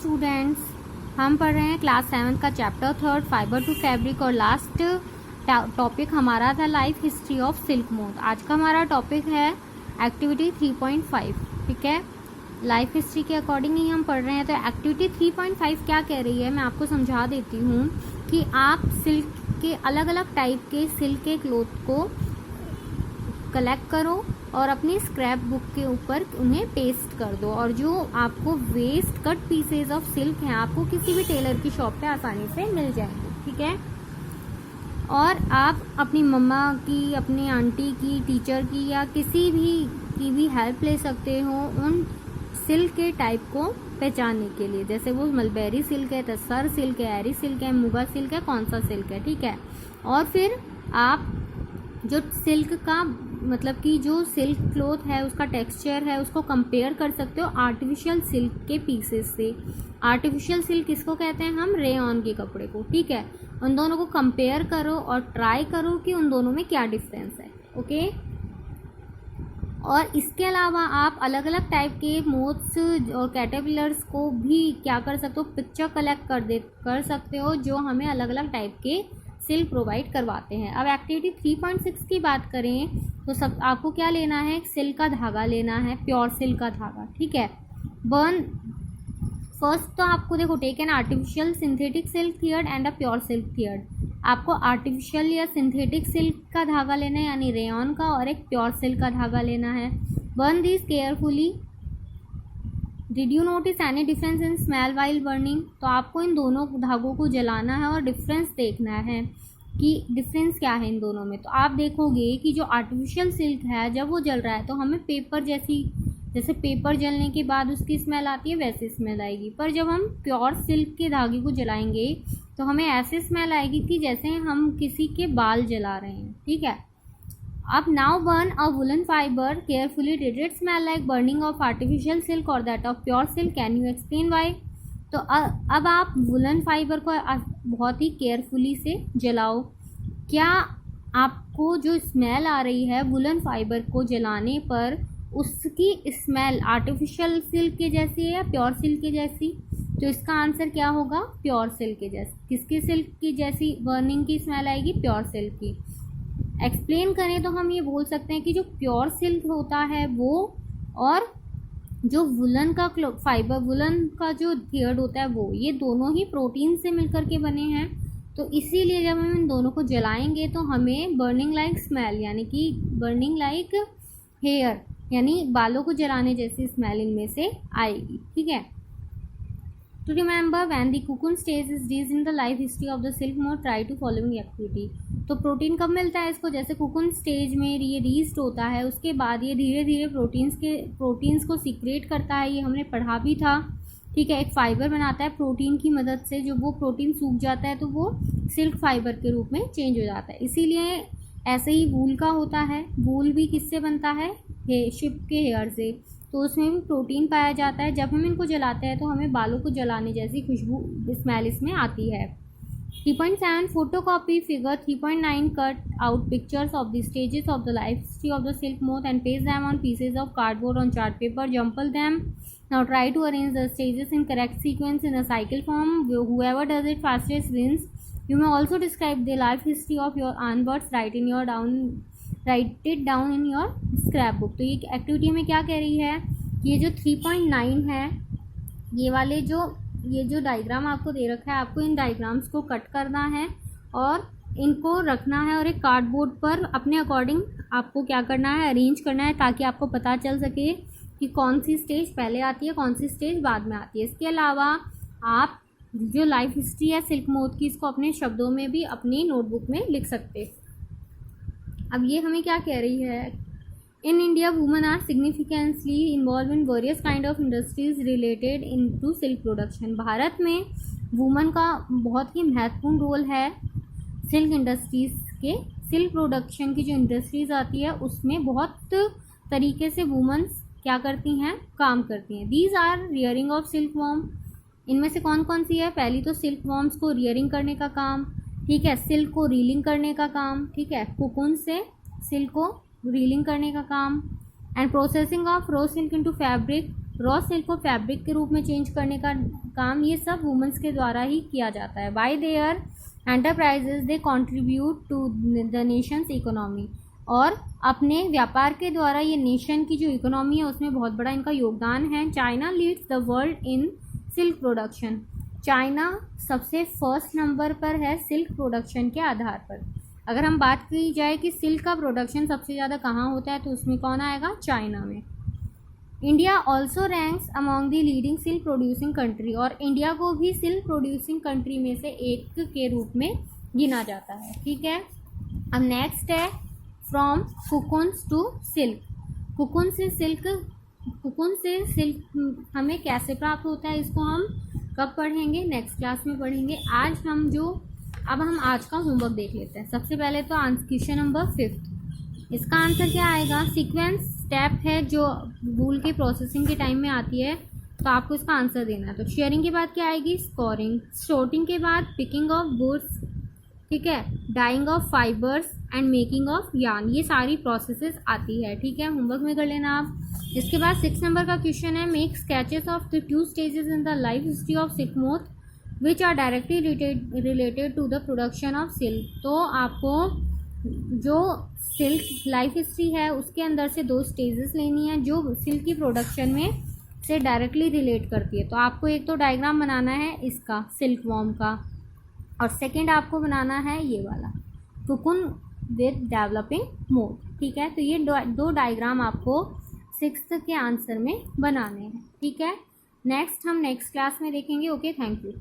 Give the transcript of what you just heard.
Students, हम पढ़ रहे हैं क्लास 7 का चैप्टर 3 फाइबर टू फैब्रिक और लास्ट टॉपिक हमारा था life history of silk moth. आज का हमारा टॉपिक है एक्टिविटी 3.5। ठीक है, लाइफ हिस्ट्री के अकॉर्डिंग ही हम पढ़ रहे हैं। तो एक्टिविटी 3.5 क्या कह रही है मैं आपको समझा देती हूँ कि आप सिल्क के अलग अलग टाइप के सिल्क के क्लोथ को कलेक्ट करो और अपनी स्क्रैप बुक के ऊपर उन्हें पेस्ट कर दो, और जो आपको waste cut pieces of silk हैं आपको किसी भी टेलर की शॉप पे आसानी से मिल जाएंगे। ठीक है, और आप अपनी मम्मा की, अपनी आंटी की, टीचर की या किसी भी हेल्प ले सकते हो उन सिल्क के टाइप को पहचानने के लिए। जैसे वो मलबेरी सिल्क है, तस्सर सिल्क है, एरी सिल्क है, मुगा सिल्क है, कौन सा सिल्क है। ठीक है, और फिर आप जो सिल्क का मतलब कि जो सिल्क क्लॉथ है उसका टेक्सचर है उसको कंपेयर कर सकते हो आर्टिफिशियल सिल्क के पीसेस से। आर्टिफिशियल सिल्क किसको कहते हैं हम? रेयॉन के कपड़े को। ठीक है, उन दोनों को कंपेयर करो और ट्राई करो कि उन दोनों में क्या डिफरेंस है। ओके, और इसके अलावा आप अलग अलग टाइप के मोथ्स और कैटरपिलर्स को भी क्या कर सकते हो? पिक्चर कलेक्ट कर सकते हो जो हमें अलग अलग टाइप के सिल्क प्रोवाइड करवाते हैं। अब एक्टिविटी 3.6 की बात करें तो सब आपको क्या लेना है? सिल्क का धागा लेना है, प्योर सिल्क का धागा। ठीक है, बर्न फर्स्ट तो आपको देखो, take an artificial synthetic silk thread and a pure silk thread. आपको आर्टिफिशियल या सिंथेटिक सिल्क का धागा लेना है यानी रेयॉन का, और एक प्योर सिल्क का धागा लेना है। Burn this carefully. Did you notice any difference in smell while burning? तो आपको इन दोनों धागों को जलाना है और डिफरेंस देखना है कि डिफरेंस क्या है इन दोनों में। तो आप देखोगे कि जो आर्टिफिशियल सिल्क है जब वो जल रहा है तो हमें पेपर जैसे पेपर जलने के बाद उसकी स्मेल आती है वैसी स्मेल आएगी, पर जब हम प्योर सिल्क के धागे को जलाएंगे तो हमें ऐसी स्मेल आएगी कि जैसे हम किसी के बाल जला रहे हैं। ठीक है, अब now burn a woollen fibre carefully. Did it smell like burning of artificial silk और that of pure silk? Can you explain why? तो अब आप वुलन फाइबर को बहुत ही केयरफुली से जलाओ। क्या आपको जो स्मेल आ रही है वुलन फाइबर को जलाने पर उसकी स्मेल आर्टिफिशियल सिल्क के जैसी है या प्योर सिल्क के जैसी? तो इसका आंसर क्या होगा? प्योर सिल्क के जैसी। किसकी सिल्क की जैसी बर्निंग की स्मेल आएगी? प्योर सिल्क की। एक्सप्लेन करें तो हम ये बोल सकते हैं कि जो प्योर सिल्क होता है वो और जो वुलन का फाइबर, वुलन का जो थ्रेड होता है वो, ये दोनों ही प्रोटीन से मिलकर के बने हैं। तो इसीलिए जब हम इन दोनों को जलाएंगे तो हमें बर्निंग लाइक स्मेल यानी कि बर्निंग लाइक हेयर यानी बालों को जलाने जैसी स्मेल इनमें से आएगी। ठीक है, to remember when the cocoon stage is these in the life history of the silk moth try to following activity. तो प्रोटीन कब मिलता है इसको? जैसे कुकुन स्टेज में ये रीस्ट होता है, उसके बाद ये धीरे धीरे प्रोटीन्स को सीक्रेट करता है। ये हमने पढ़ा भी था। ठीक है, एक फाइबर बनाता है प्रोटीन की मदद से। जो वो प्रोटीन सूख जाता है तो वो सिल्क फाइबर के रूप में चेंज हो जाता है। इसीलिए ऐसे ही वूल का होता है। वूल भी किससे बनता है? शिप के हेयर से। तो उसमें भी प्रोटीन पाया जाता है। जब हम इनको जलाते हैं तो हमें बालों को जलाने जैसी खुशबू स्मेल इसमें आती है। 3.7 photocopy figure 3.9 cut out pictures of the stages of the life history of the silk moth and paste them on pieces of cardboard on chart paper. Jumble them. Now try to arrange the stages in correct sequence in a cycle form. Whoever does it fastest wins. You may also describe the life history of your onwards. Write it down in your scrapbook. तो ये activity में क्या कह रही है कि ये जो 3.9 है, ये जो डायग्राम आपको दे रखा है, आपको इन डायग्राम्स को कट करना है और इनको रखना है और एक कार्डबोर्ड पर अपने अकॉर्डिंग आपको क्या करना है? अरेंज करना है, ताकि आपको पता चल सके कि कौन सी स्टेज पहले आती है, कौन सी स्टेज बाद में आती है। इसके अलावा आप जो लाइफ हिस्ट्री है सिल्क मोथ की, इसको अपने शब्दों में भी अपनी नोटबुक में लिख सकते हैं। अब ये हमें क्या कह रही है? In India women are significantly involve in various kind of industries related in to silk production. Bharat में वुमेन का बहुत ही महत्वपूर्ण रोल है सिल्क इंडस्ट्रीज़ के। सिल्क प्रोडक्शन की जो इंडस्ट्रीज़ आती है उसमें बहुत तरीके से वुमेन्स क्या करती हैं? काम करती हैं। These are rearing of silk worm. इनमें से कौन कौन सी है? पहली तो सिल्क वॉर्म्स को रियरिंग करने का काम। ठीक है, सिल्क को रीलिंग करने का काम। ठीक है, कुकुन से सिल्क को रीलिंग करने का काम। And processing of raw silk into fabric raw silk को फैब्रिक के रूप में चेंज करने का काम ये सब वुमेंस के द्वारा ही किया जाता है। By their enterprises they contribute to the nation's economy, और अपने व्यापार के द्वारा ये नेशन की जो इकोनॉमी है उसमें बहुत बड़ा इनका योगदान है। China leads the world in silk production, China सबसे फर्स्ट नंबर पर है सिल्क प्रोडक्शन के आधार पर। अगर हम बात की जाए कि सिल्क का प्रोडक्शन सबसे ज़्यादा कहाँ होता है तो उसमें कौन आएगा, चाइना में। India also ranks among the leading silk producing country, और इंडिया को भी सिल्क प्रोड्यूसिंग कंट्री में से एक के रूप में गिना जाता है। ठीक है, अब नेक्स्ट है फ्रॉम कुकुन्स टू सिल्क। कुकुन से सिल्क हमें कैसे प्राप्त होता है, इसको हम कब पढ़ेंगे, नेक्स्ट क्लास में पढ़ेंगे। अब हम आज का होमवर्क देख लेते हैं। सबसे पहले तो क्वेश्चन नंबर 5, इसका आंसर क्या आएगा। सीक्वेंस स्टेप है जो वूल के प्रोसेसिंग के टाइम में आती है, तो आपको इसका आंसर देना है। तो शेयरिंग के बाद क्या आएगी, स्कोरिंग। सॉर्टिंग के बाद पिकिंग ऑफ गुड्स, ठीक है, dyeing of fibres and making of yarn, ये सारी प्रोसेसेस आती है। ठीक है, होमवर्क में कर लेना आप। इसके बाद 6 नंबर का क्वेश्चन है, make sketches of the 2 stages in the life history of silkmoth which are directly related to the production of silk. तो आपको जो सिल्क लाइफ हिस्ट्री है उसके अंदर से 2 स्टेजेस लेनी है जो सिल्क की प्रोडक्शन में से डायरेक्टली रिलेट करती है। तो आपको एक तो डायग्राम बनाना है इसका सिल्क वॉर्म का, और सेकंड आपको बनाना है ये वाला कुकुन विद डेवलपिंग मोड। ठीक है, तो ये 2 डायग्राम आपको 6th के आंसर में बनाने हैं। ठीक है, नेक्स्ट हम नेक्स्ट क्लास में देखेंगे। Okay, thank you.